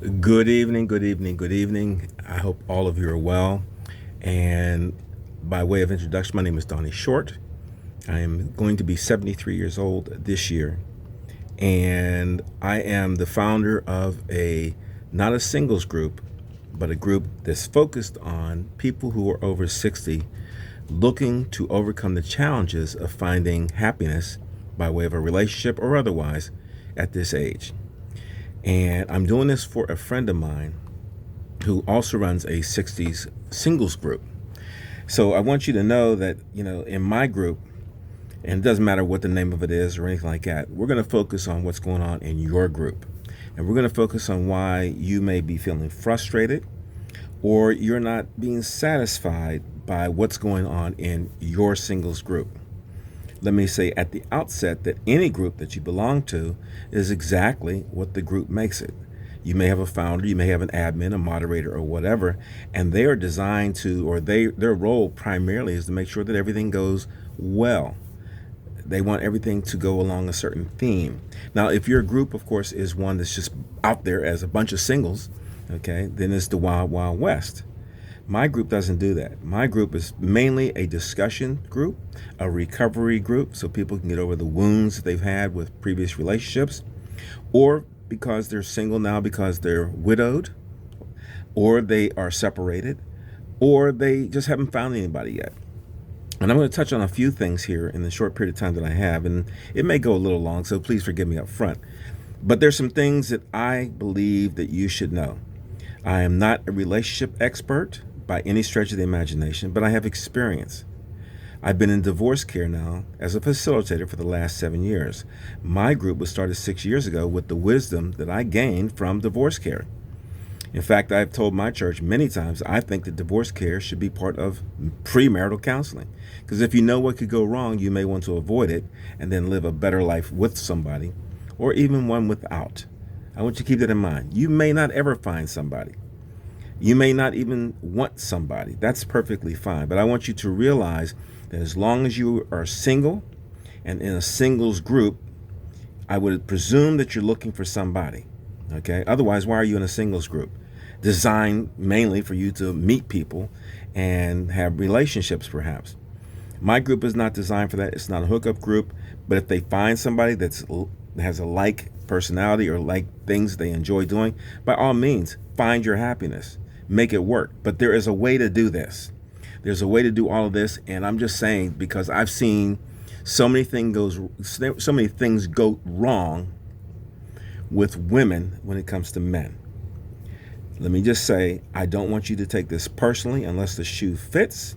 Good evening, good evening, good evening. I hope all of you are well. And by way of introduction, my name is Donnie Short. I am going to be 73 years old this year. And I am the founder of not a singles group, but a group that's focused on people who are over 60 looking to overcome the challenges of finding happiness by way of a relationship or otherwise at this age. And I'm doing this for a friend of mine who also runs a 60s singles group. So I want you to know that, in my group, and it doesn't matter what the name of it is or anything like that, we're going to focus on what's going on in your group. And we're going to focus on why you may be feeling frustrated or you're not being satisfied by what's going on in your singles group. Let me say at the outset that any group that you belong to is exactly what the group makes it. You may have a founder, you may have an admin, a moderator, or whatever, and they are designed to, or their role primarily is to make sure that everything goes well. They want everything to go along a certain theme. Now, if your group, of course, is one that's just out there as a bunch of singles, okay, then it's the Wild Wild West. My group doesn't do that. My group is mainly a discussion group, a recovery group, so people can get over the wounds that they've had with previous relationships, or because they're single now because they're widowed, or they are separated, or they just haven't found anybody yet. And I'm going to touch on a few things here in the short period of time that I have, and it may go a little long, so please forgive me up front. But there's some things that I believe that you should know. I am not a relationship expert by any stretch of the imagination, but I have experience. I've been in divorce care now as a facilitator for the last 7 years. My group was started 6 years ago with the wisdom that I gained from divorce care. In fact, I've told my church many times I think that divorce care should be part of premarital counseling. Because if you know what could go wrong, you may want to avoid it and then live a better life with somebody, or even one without. I want you to keep that in mind. You may not ever find somebody. You may not even want somebody. That's perfectly fine. But I want you to realize that as long as you are single and in a singles group, I would presume that you're looking for somebody. Okay? Otherwise, why are you in a singles group? Designed mainly for you to meet people and have relationships, perhaps. My group is not designed for that. It's not a hookup group. But if they find somebody that has a like personality or like things they enjoy doing, by all means, find your happiness. Make it work. But there is a way to do this. There's a way to do all of this, and I'm just saying because I've seen so many things go wrong with women when it comes to men. Let me just say, I don't want you to take this personally unless the shoe fits.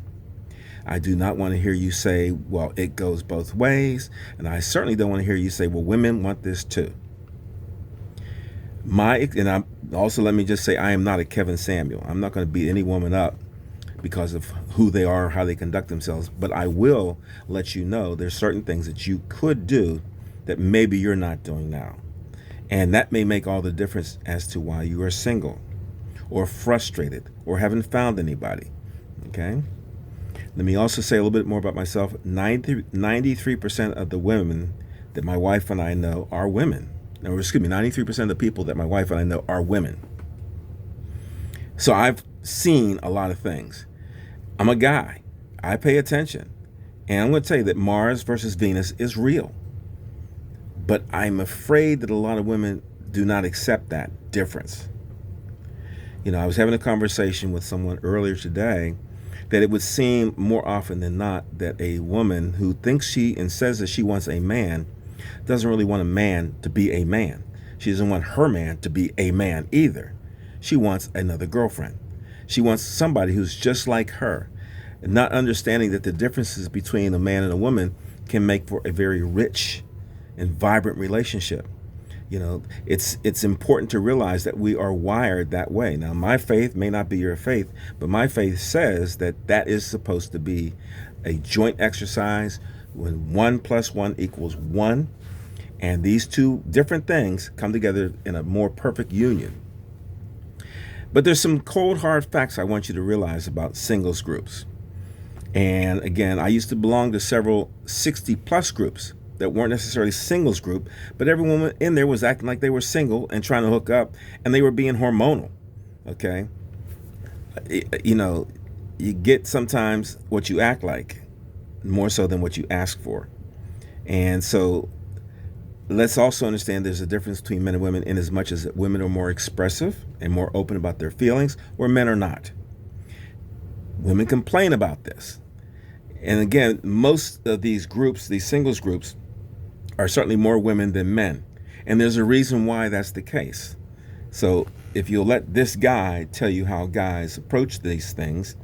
I do not want to hear you say, well, it goes both ways. And I certainly don't want to hear you say, well, women want this too. Let me just say, I am not a Kevin Samuel. I'm not going to beat any woman up because of who they are, how they conduct themselves. But I will let you know there's certain things that you could do that maybe you're not doing now. And that may make all the difference as to why you are single or frustrated or haven't found anybody. Okay? Let me also say a little bit more about myself. 93% of the women that my wife and I know are women. Or excuse me, 93% of the people that my wife and I know are women. So I've seen a lot of things. I'm a guy. I pay attention. And I'm going to tell you that Mars versus Venus is real. But I'm afraid that a lot of women do not accept that difference. I was having a conversation with someone earlier today that it would seem more often than not that a woman who thinks she and says that she wants a man doesn't really want a man to be a man. She doesn't want her man to be a man either. She wants another girlfriend. She wants somebody who's just like her, not understanding that the differences between a man and a woman can make for a very rich and vibrant relationship. It's important to realize that we are wired that way. Now, my faith may not be your faith, but my faith says that is supposed to be a joint exercise when 1 + 1 = 1, and these two different things come together in a more perfect union. But there's some cold, hard facts I want you to realize about singles groups. And again, I used to belong to several 60-plus groups that weren't necessarily singles group, but every woman in there was acting like they were single and trying to hook up, and they were being hormonal. Okay, you know, you get sometimes what you act like more so than what you ask for. And so let's also understand there's a difference between men and women in as much as women are more expressive and more open about their feelings, where men are not. Women complain about this. And again, most of these groups, these singles groups, are certainly more women than men. And there's a reason why that's the case. So if you'll let this guy tell you how guys approach these things,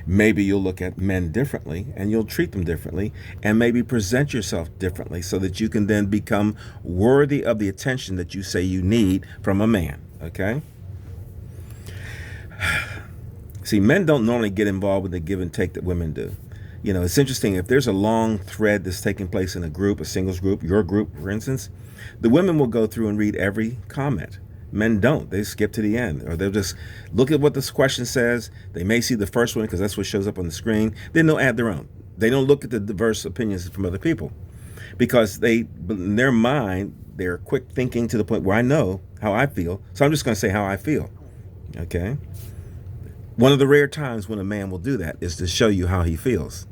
maybe you'll look at men differently and you'll treat them differently and maybe present yourself differently so that you can then become worthy of the attention that you say you need from a man. Okay? See, men don't normally get involved with the give and take that women do. You know, it's interesting. If there's a long thread that's taking place in a group, a singles group, your group, for instance, the women will go through and read every comment. Men don't. They skip to the end, or they'll just look at what this question says. They may see the first one because that's what shows up on the screen. Then they'll add their own. They don't look at the diverse opinions from other people because in their mind, they're quick thinking to the point where I know how I feel. So I'm just going to say how I feel. Okay. One of the rare times when a man will do that is to show you how he feels.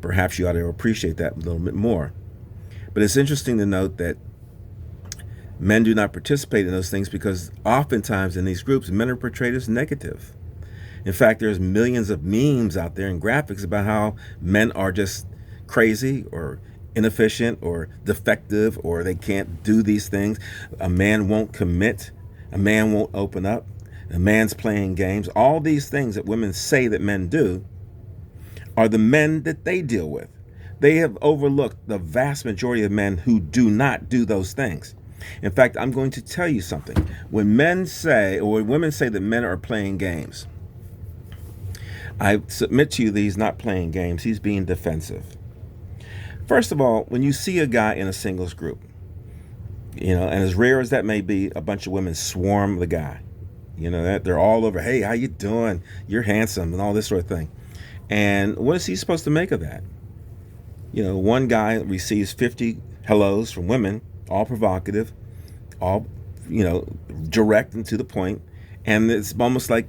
Perhaps you ought to appreciate that a little bit more. But it's interesting to note that men do not participate in those things because oftentimes in these groups, men are portrayed as negative. In fact, there's millions of memes out there and graphics about how men are just crazy or inefficient or defective or they can't do these things. A man won't commit. A man won't open up. A man's playing games. All these things that women say that men do are the men that they deal with. They have overlooked the vast majority of men who do not do those things. In fact, I'm going to tell you something. When men say, or when women say that men are playing games, I submit to you that he's not playing games. He's being defensive. First of all, when you see a guy in a singles group, you know, and as rare as that may be, a bunch of women swarm the guy. You know, that they're all over, hey, how you doing? You're handsome and all this sort of thing. And what is he supposed to make of that? You know, one guy receives 50 hellos from women, all provocative, all, you know, direct and to the point. And it's almost like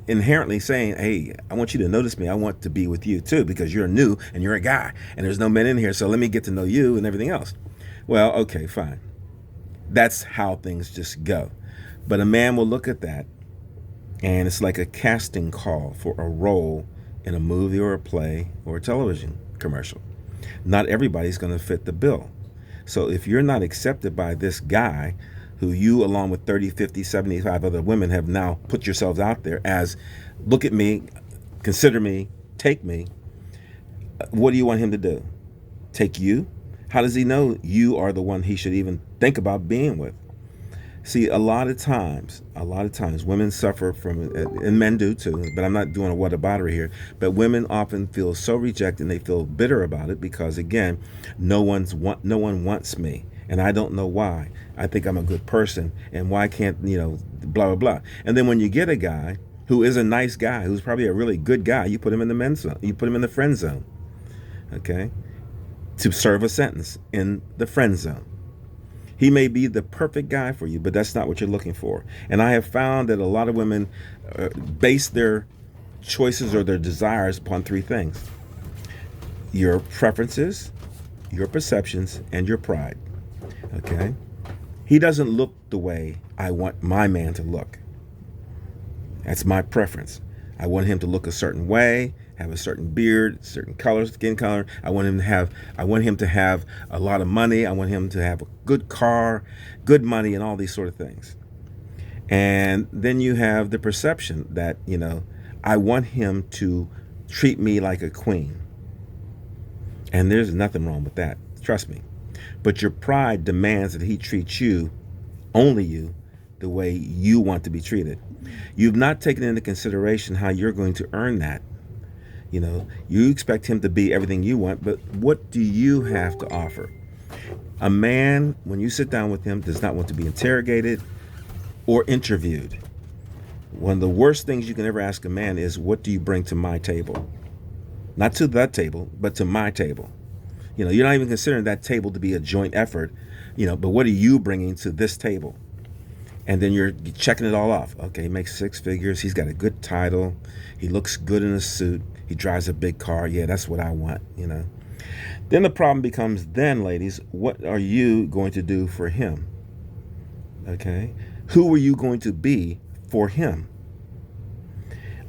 inherently saying, hey, I want you to notice me. I want to be with you too, because you're new and you're a guy and there's no men in here. So let me get to know you and everything else. Well, okay, fine. That's how things just go. But a man will look at that and it's like a casting call for a role in a movie or a play or a television commercial. Not everybody's going to fit the bill. So if you're not accepted by this guy who you, along with 30, 50, 75 other women, have now put yourselves out there as, look at me, consider me, take me, what do you want him to do? Take you? How does he know you are the one he should even think about being with? See, a lot of times, women suffer from, and men do too, but I'm not doing a whataboutery here, but women often feel so rejected and they feel bitter about it because, again, no one wants me, and I don't know why. I think I'm a good person, and why can't, you know, blah, blah, blah. And then when you get a guy who is a nice guy, who's probably a really good guy, you put him in the men's zone, you put him in the friend zone, okay, to serve a sentence in the friend zone. He may be the perfect guy for you, but that's not what you're looking for. And I have found that a lot of women base their choices or their desires upon three things: your preferences, your perceptions, and your pride. Okay? He doesn't look the way I want my man to look. That's my preference. I want him to look a certain way, have a certain beard, certain color, skin color. I want him to have a lot of money. I want him to have a good car, good money, and all these sort of things. And then you have the perception that, you know, I want him to treat me like a queen. And there's nothing wrong with that. Trust me. But your pride demands that he treats you, only you, the way you want to be treated. You've not taken into consideration how you're going to earn that. You know, you expect him to be everything you want, but what do you have to offer? A man, when you sit down with him, does not want to be interrogated or interviewed. One of the worst things you can ever ask a man is, what do you bring to my table? Not to that table, but to my table. You're not even considering that table to be a joint effort, but what are you bringing to this table? And then you're checking it all off. Okay, he makes six figures. He's got a good title. He looks good in a suit. He drives a big car. Yeah, that's what I want. Then the problem becomes then, ladies, what are you going to do for him? Okay? Who are you going to be for him?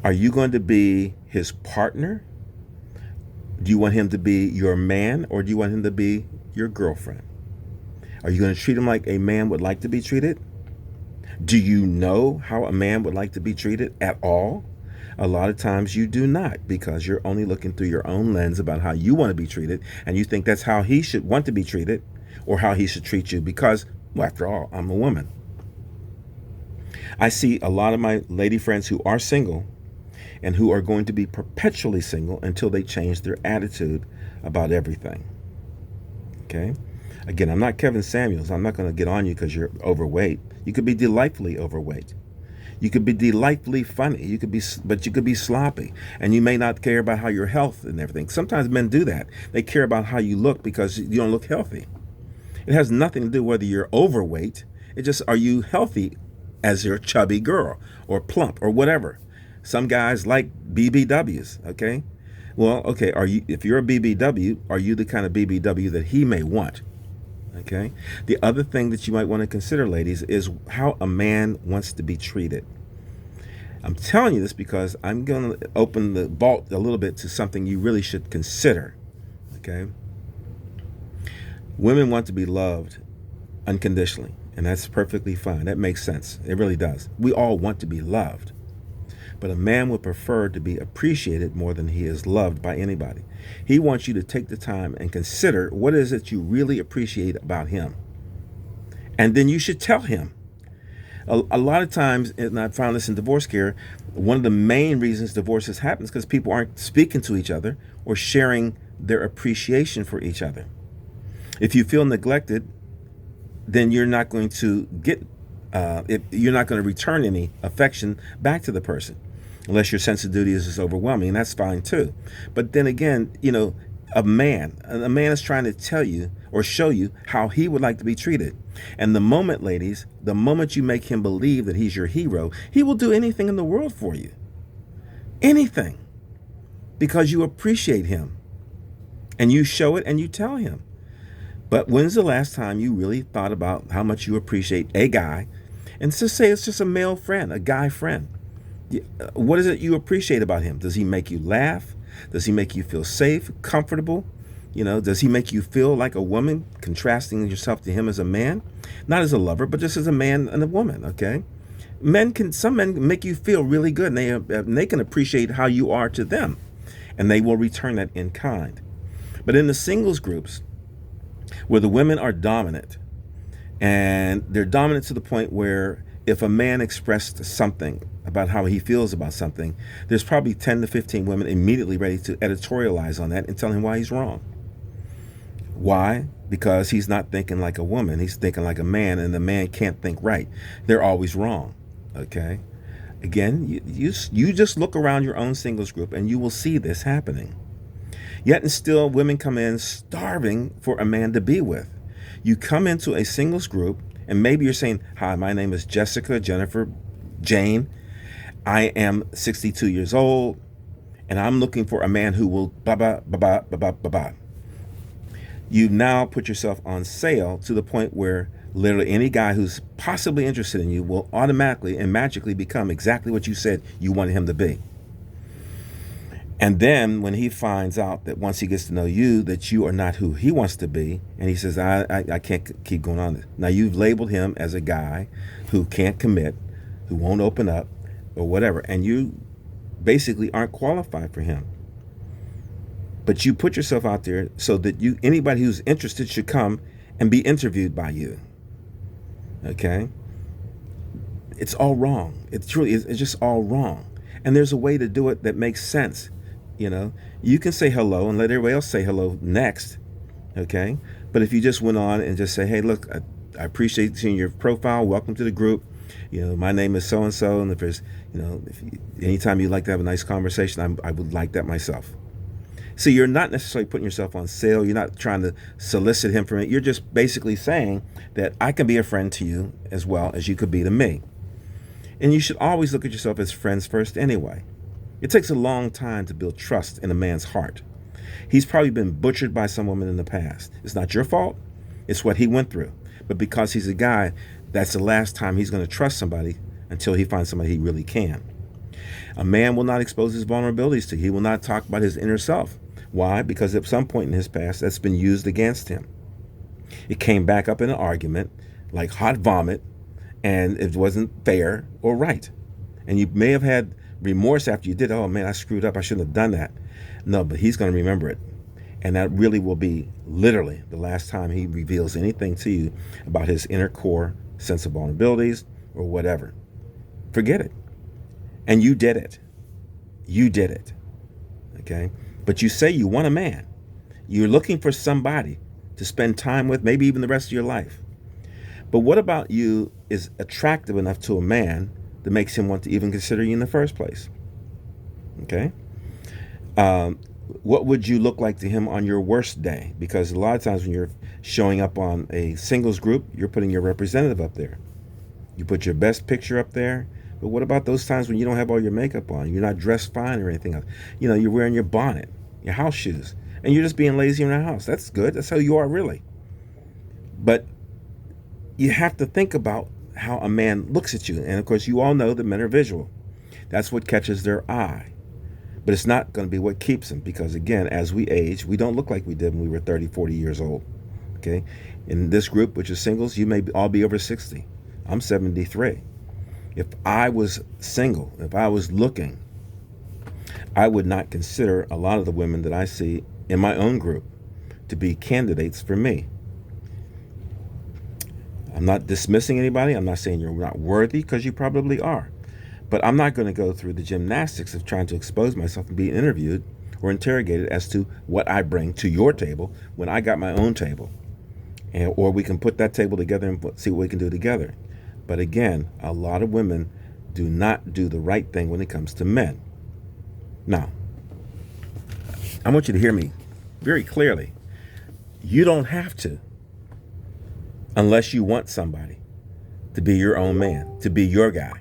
Are you going to be his partner? Do you want him to be your man, or do you want him to be your girlfriend? Are you going to treat him like a man would like to be treated? Do you know how a man would like to be treated at all? A lot of times you do not, because you're only looking through your own lens about how you want to be treated, and you think that's how he should want to be treated or how he should treat you because, well, after all, I'm a woman. I see a lot of my lady friends who are single and who are going to be perpetually single until they change their attitude about everything. Okay? Again, I'm not Kevin Samuels. I'm not going to get on you because you're overweight. You could be delightfully overweight. You could be delightfully funny. But you could be sloppy, and you may not care about how your health and everything. Sometimes men do that. They care about how you look because you don't look healthy. It has nothing to do whether you're overweight. It just, are you healthy as your chubby girl or plump or whatever? Some guys like BBWs. Okay, well, okay. If you're a BBW, are you the kind of BBW that he may want? Okay. The other thing that you might want to consider, ladies, is how a man wants to be treated. I'm telling you this because I'm going to open the vault a little bit to something you really should consider. Okay. Women want to be loved unconditionally, and that's perfectly fine. That makes sense. It really does. We all want to be loved. But a man would prefer to be appreciated more than he is loved by anybody. He wants you to take the time and consider what is it you really appreciate about him. And then you should tell him. A lot of times, and I found this in divorce care, one of the main reasons divorces happen is because people aren't speaking to each other or sharing their appreciation for each other. If you feel neglected, then you're not going to you're not going to return any affection back to the person. Unless your sense of duty is overwhelming, and that's fine too. But then again, a man is trying to tell you or show you how he would like to be treated. And the moment, ladies, the moment you make him believe that he's your hero, he will do anything in the world for you. Anything. Because you appreciate him. And you show it and you tell him. But when's the last time you really thought about how much you appreciate a guy? And just say it's just a male friend, a guy friend. What is it you appreciate about him? Does he make you laugh? Does he make you feel safe, comfortable? Does he make you feel like a woman, contrasting yourself to him as a man? Not as a lover, but just as a man and a woman, okay? Some men make you feel really good, and they can appreciate how you are to them, and they will return that in kind. But in the singles groups, where the women are dominant, and they're dominant to the point where if a man expressed something about how he feels about something, there's probably 10 to 15 women immediately ready to editorialize on that and tell him why he's wrong. Why? Because he's not thinking like a woman. He's thinking like a man, and the man can't think right. They're always wrong. Okay? Again, you just look around your own singles group and you will see this happening. Yet and still, women come in starving for a man to be with. You come into a singles group, and maybe you're saying, hi, my name is Jessica, Jennifer, Jane. I am 62 years old, and I'm looking for a man who will blah. You now put yourself on sale to the point where literally any guy who's possibly interested in you will automatically and magically become exactly what you said you wanted him to be. And then when he finds out that once he gets to know you, that you are not who he wants to be, and he says, I can't keep going on this. Now you've labeled him as a guy who can't commit, who won't open up, or whatever, and you basically aren't qualified for him. But you put yourself out there so that anybody who's interested should come and be interviewed by you. Okay? It's all wrong. It's just all wrong. And there's a way to do it that makes sense. You can say hello and let everybody else say hello next. Okay? But if you just went on and just say, hey, look, I appreciate seeing your profile. Welcome to the group. My name is so-and-so. And anytime you'd like to have a nice conversation, I would like that myself. So you're not necessarily putting yourself on sale. You're not trying to solicit him from it. You're just basically saying that I can be a friend to you as well as you could be to me. And you should always look at yourself as friends first anyway. It takes a long time to build trust in a man's heart. He's probably been butchered by some woman in the past. It's not your fault. It's what he went through. But because he's a guy, that's the last time he's going to trust somebody until he finds somebody he really can. A man will not expose his vulnerabilities to you. He will not talk about his inner self. Why? Because at some point in his past, that's been used against him. It came back up in an argument like hot vomit, and it wasn't fair or right. And you may have had remorse after you did. Oh man, I screwed up. I shouldn't have done that. No, but he's going to remember it. And that really will be literally the last time he reveals anything to you about his inner core sense of vulnerabilities or whatever. Forget it. And you did it. You did it. Okay? But you say you want a man. You're looking for somebody to spend time with, maybe even the rest of your life. But what about you is attractive enough to a man that makes him want to even consider you in the first place? Okay? What would you look like to him on your worst day? Because a lot of times when you're showing up on a singles group, you're putting your representative up there. You put your best picture up there. But what about those times when you don't have all your makeup on? You're not dressed fine or anything else. You know, you're wearing your bonnet, your house shoes, and you're just being lazy in the house. That's good. That's how you are, really. But you have to think about how a man looks at you. And of course, you all know that men are visual. That's what catches their eye. But it's not going to be what keeps them, because again, as we age, we don't look like we did when we were 30, 40 years old. Okay? In this group, which is singles, you may all be over 60. I'm 73. If I was single, if I was looking, I would not consider a lot of the women that I see in my own group to be candidates for me. I'm not dismissing anybody. I'm not saying you're not worthy, because you probably are. But I'm not going to go through the gymnastics of trying to expose myself and be interviewed or interrogated as to what I bring to your table when I got my own table. Or we can put that table together and see what we can do together. But again, a lot of women do not do the right thing when it comes to men. Now, I want you to hear me very clearly. You don't have to, unless you want somebody to be your own man, to be your guy.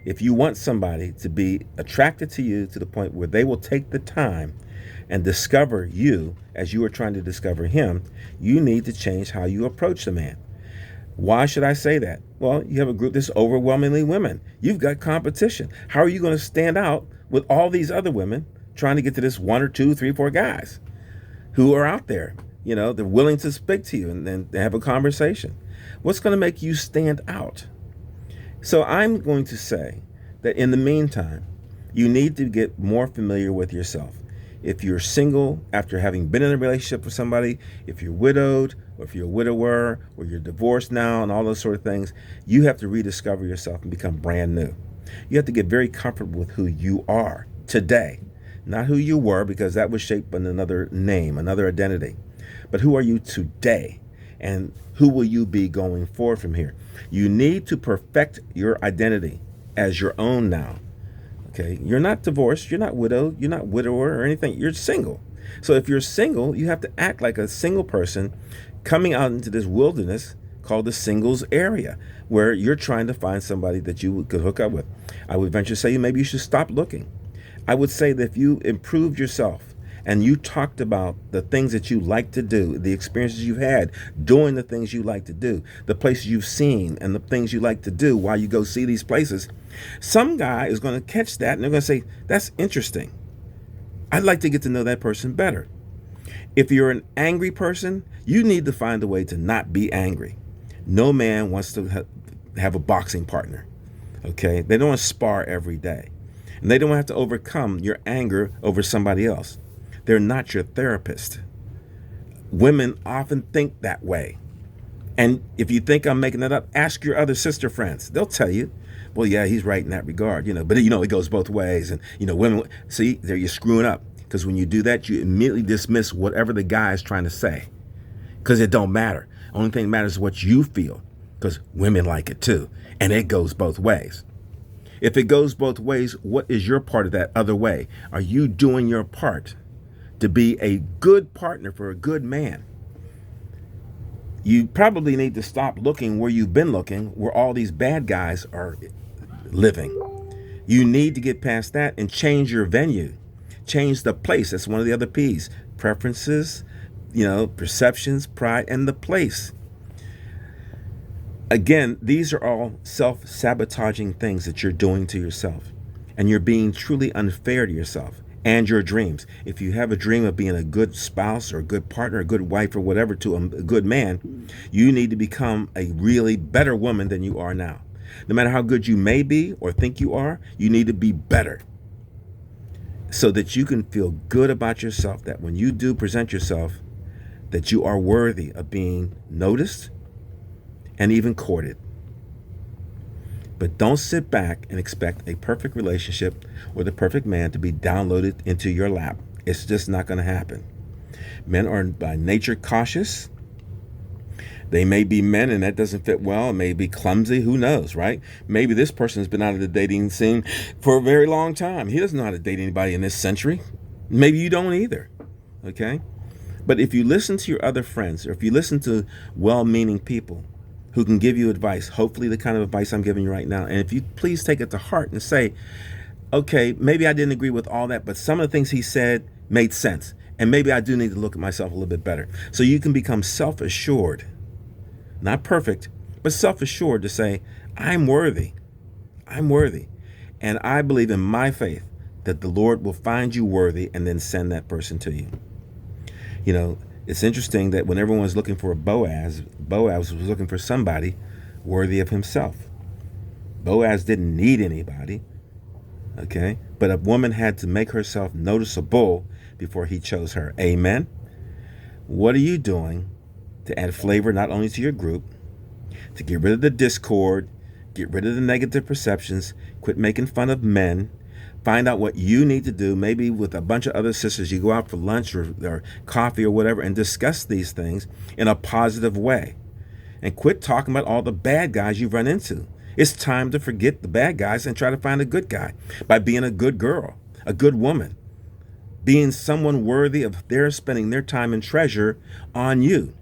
If you want somebody to be attracted to you to the point where they will take the time and discover you as you are trying to discover him, you need to change how you approach the man. Why should I say that? Well, you have a group that's overwhelmingly women. You've got competition. How are you going to stand out with all these other women trying to get to this one or two, three, four guys who are out there? You know, they're willing to speak to you and have a conversation. What's going to make you stand out? So I'm going to say that in the meantime, you need to get more familiar with yourself. If you're single after having been in a relationship with somebody, if you're widowed, or if you're a widower, or you're divorced now, and all those sort of things, you have to rediscover yourself and become brand new. You have to get very comfortable with who you are today, not who you were, because that was shaped by another name, another identity. But who are you today? And who will you be going forward from here? You need to perfect your identity as your own now. Okay, you're not divorced, you're not widowed, you're not widower or anything. You're single. So if you're single, you have to act like a single person coming out into this wilderness called the singles area, where you're trying to find somebody that you could hook up with. I would venture to say maybe you should stop looking. I would say that if you improved yourself and you talked about the things that you like to do, the experiences you've had doing the things you like to do, the places you've seen and the things you like to do while you go see these places, some guy is going to catch that and they're going to say, that's interesting. I'd like to get to know that person better. If you're an angry person, you need to find a way to not be angry. No man wants to have a boxing partner. Okay? They don't want to spar every day. And they don't have to overcome your anger over somebody else. They're not your therapist. Women often think that way. And if you think I'm making that up, ask your other sister friends. They'll tell you, well, yeah, he's right in that regard, but it goes both ways. And, women, see, there you're screwing up. Because when you do that, you immediately dismiss whatever the guy is trying to say. Because it don't matter. Only thing that matters is what you feel. Because women like it too. And it goes both ways. If it goes both ways, what is your part of that other way? Are you doing your part to be a good partner for a good man, you probably need to stop looking where you've been looking, where all these bad guys are living. You need to get past that and change your venue, change the place. That's one of the other P's: preferences, perceptions, pride, and the place. Again, these are all self-sabotaging things that you're doing to yourself, and you're being truly unfair to yourself and your dreams. If you have a dream of being a good spouse or a good partner, a good wife or whatever to a good man, you need to become a really better woman than you are now. No matter how good you may be or think you are, you need to be better so that you can feel good about yourself, that when you do present yourself, that you are worthy of being noticed and even courted. But don't sit back and expect a perfect relationship or the perfect man to be downloaded into your lap. It's just not going to happen. Men are by nature cautious. They may be men and that doesn't fit well. It may be clumsy. Who knows, right? Maybe this person's been out of the dating scene for a very long time. He doesn't know how to date anybody in this century. Maybe you don't either. Okay? But if you listen to your other friends, or if you listen to well-meaning people who can give you advice, hopefully the kind of advice I'm giving you right now, and if you please take it to heart and say, okay, maybe I didn't agree with all that, but some of the things he said made sense. And maybe I do need to look at myself a little bit better. So you can become self-assured, not perfect, but self-assured to say, I'm worthy. I'm worthy. And I believe in my faith that the Lord will find you worthy and then send that person to you. It's interesting that when everyone was looking for a Boaz was looking for somebody worthy of himself. Boaz didn't need anybody, okay? But a woman had to make herself noticeable before he chose her. Amen? What are you doing to add flavor not only to your group, to get rid of the discord, get rid of the negative perceptions, quit making fun of men, find out what you need to do, maybe with a bunch of other sisters, you go out for lunch or coffee or whatever and discuss these things in a positive way. And quit talking about all the bad guys you've run into. It's time to forget the bad guys and try to find a good guy by being a good girl, a good woman, being someone worthy of their spending their time and treasure on you.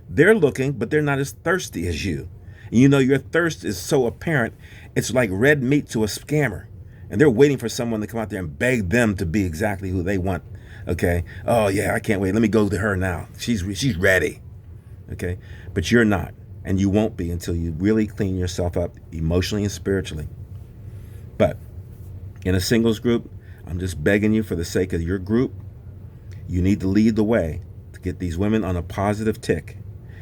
They're looking, but they're not as thirsty as you. And your thirst is so apparent, it's like red meat to a scammer. And they're waiting for someone to come out there and beg them to be exactly who they want. Okay. Oh yeah, I can't wait. Let me go to her now. She's ready. Okay. But you're not, and you won't be until you really clean yourself up emotionally and spiritually. But in a singles group, I'm just begging you for the sake of your group, you need to lead the way to get these women on a positive tick,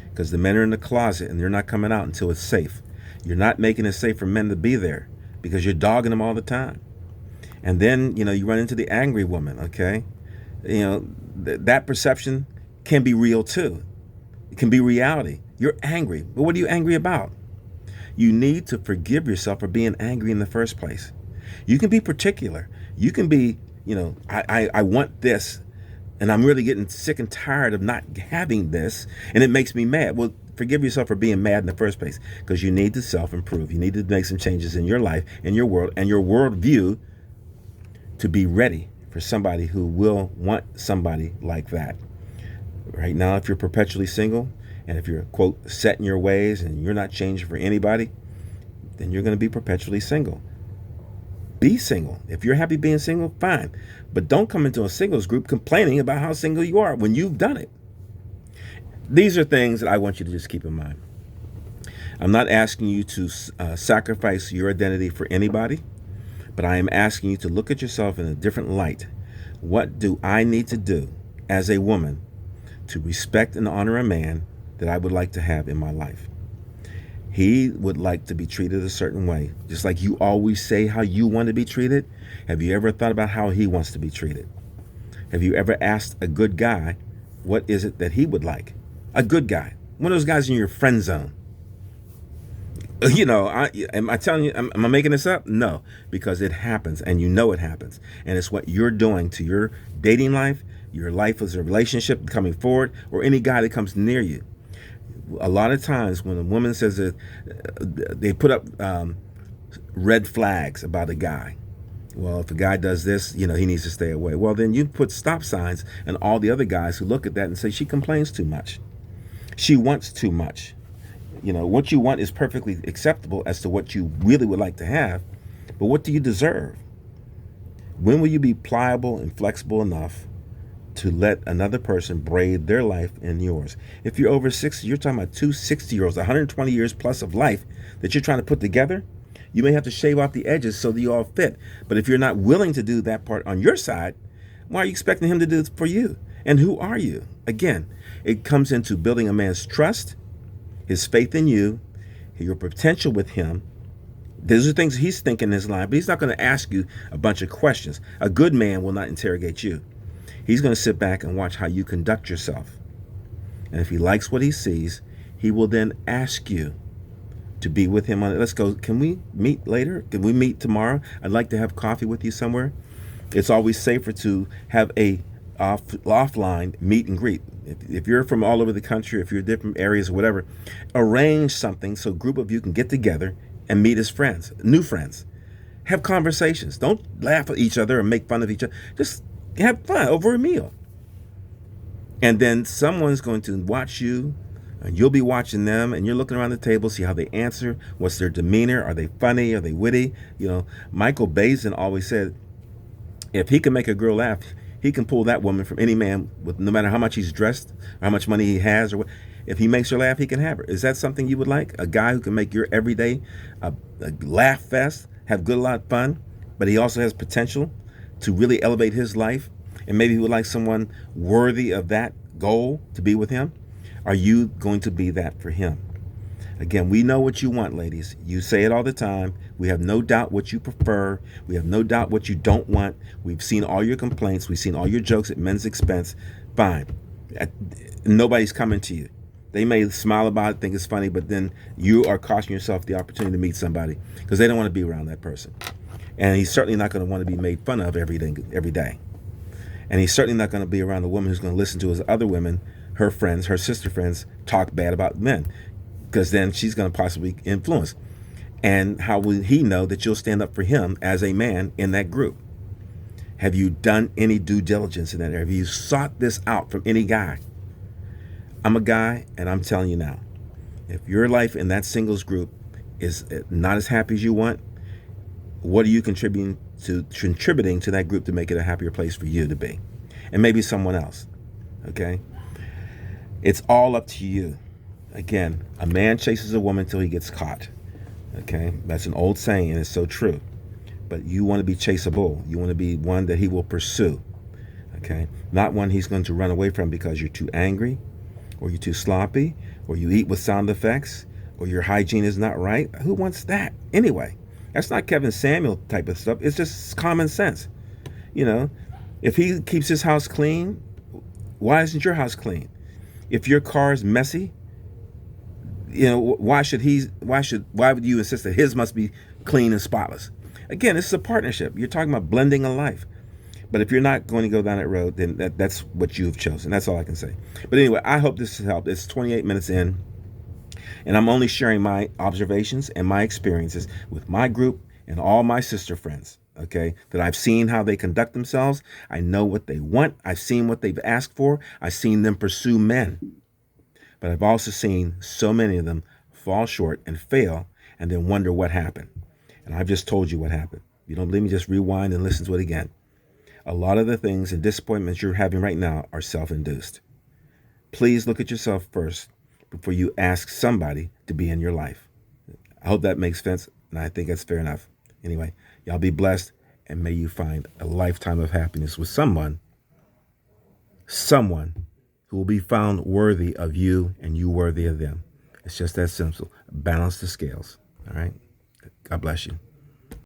because the men are in the closet and they're not coming out until it's safe. You're not making it safe for men to be there, because you're dogging them all the time. And then, you run into the angry woman, okay? That perception can be real too. It can be reality. You're angry, but what are you angry about? You need to forgive yourself for being angry in the first place. You can be particular. You can be, I want this, and I'm really getting sick and tired of not having this, and it makes me mad. Well, forgive yourself for being mad in the first place, because you need to self-improve. You need to make some changes in your life, in your world, and your worldview to be ready for somebody who will want somebody like that. Right now, if you're perpetually single, and if you're, quote, set in your ways and you're not changing for anybody, then you're going to be perpetually single. Be single. If you're happy being single, fine. But don't come into a singles group complaining about how single you are when you've done it. These are things that I want you to just keep in mind. I'm not asking you to sacrifice your identity for anybody, but I am asking you to look at yourself in a different light. What do I need to do as a woman to respect and honor a man that I would like to have in my life? He would like to be treated a certain way, just like you always say how you want to be treated. Have you ever thought about how he wants to be treated? Have you ever asked a good guy, what is it that he would like? A good guy, one of those guys in your friend zone. Am I telling you, am I making this up? No, because it happens, and it happens. And it's what you're doing to your dating life, your life as a relationship coming forward, or any guy that comes near you. A lot of times when a woman says that they put up red flags about a guy, Well, if a guy does this, he needs to stay away. Well, then you put stop signs and all the other guys who look at that and say she complains too much. She wants too much. What you want is perfectly acceptable as to what you really would like to have, but what do you deserve? When will you be pliable and flexible enough to let another person braid their life in yours? If you're over 60, you're talking about two 60-year-olds, 120 years plus of life that you're trying to put together. You may have to shave off the edges so that you all fit. But if you're not willing to do that part on your side, why are you expecting him to do it for you? And who are you? Again, it comes into building a man's trust, his faith in you, your potential with him. Those are things he's thinking in his life, but he's not going to ask you a bunch of questions. A good man will not interrogate you. He's going to sit back and watch how you conduct yourself. And if he likes what he sees, he will then ask you to be with him on it. Let's go. Can we meet later? Can we meet tomorrow? I'd like to have coffee with you somewhere. It's always safer to have a offline meet and greet. If you're from all over the country, if you're different areas or whatever, arrange something so a group of you can get together and meet as friends, new friends. Have conversations. Don't laugh at each other and make fun of each other. Just have fun over a meal. And then someone's going to watch you, and you'll be watching them, and you're looking around the table, see how they answer, what's their demeanor, are they funny, are they witty? Michael Basin always said, if he can make a girl laugh, he can pull that woman from any man, with no matter how much he's dressed, or how much money he has, or what. If he makes her laugh, he can have her. Is that something you would like? A guy who can make your everyday a laugh fest, have a lot of fun, but he also has potential to really elevate his life, and maybe he would like someone worthy of that goal to be with him. Are you going to be that for him? Again, we know what you want, ladies. You say it all the time. We have no doubt what you prefer. We have no doubt what you don't want. We've seen all your complaints. We've seen all your jokes at men's expense. Fine. Nobody's coming to you. They may smile about it, think it's funny, but then you are costing yourself the opportunity to meet somebody because they don't want to be around that person. And he's certainly not going to want to be made fun of every day. And he's certainly not going to be around a woman who's going to listen to his other women, her friends, her sister friends, talk bad about men, because then she's going to possibly influence. And how will he know that you'll stand up for him as a man in that group? Have you done any due diligence in that area? Have you sought this out from any guy? I'm a guy, and I'm telling you now, if your life in that singles group is not as happy as you want, what are you contributing to that group to make it a happier place for you to be? And maybe someone else, okay? It's all up to you. Again, a man chases a woman till he gets caught, okay? That's an old saying, and it's so true. But you want to be chaseable. You want to be one that he will pursue, okay? Not one he's going to run away from because you're too angry, or you're too sloppy, or you eat with sound effects, or your hygiene is not right. Who wants that? Anyway, that's not Kevin Samuel type of stuff. It's just common sense. If he keeps his house clean, why isn't your house clean? If your car's messy, why would you insist that his must be clean and spotless? Again, this is a partnership. You're talking about blending a life. But if you're not going to go down that road, then that's what you've chosen. That's all I can say. But anyway, I hope this has helped. It's 28 minutes in, and I'm only sharing my observations and my experiences with my group and all my sister friends, okay, that I've seen how they conduct themselves. I know what they want. I've seen what they've asked for. I've seen them pursue men. But I've also seen so many of them fall short and fail and then wonder what happened. And I've just told you what happened. If you don't believe me, just rewind and listen to it again. A lot of the things and disappointments you're having right now are self-induced. Please look at yourself first before you ask somebody to be in your life. I hope that makes sense, and I think that's fair enough. Anyway, y'all be blessed, and may you find a lifetime of happiness with someone who will be found worthy of you and you worthy of them. It's just that simple. Balance the scales, all right? God bless you.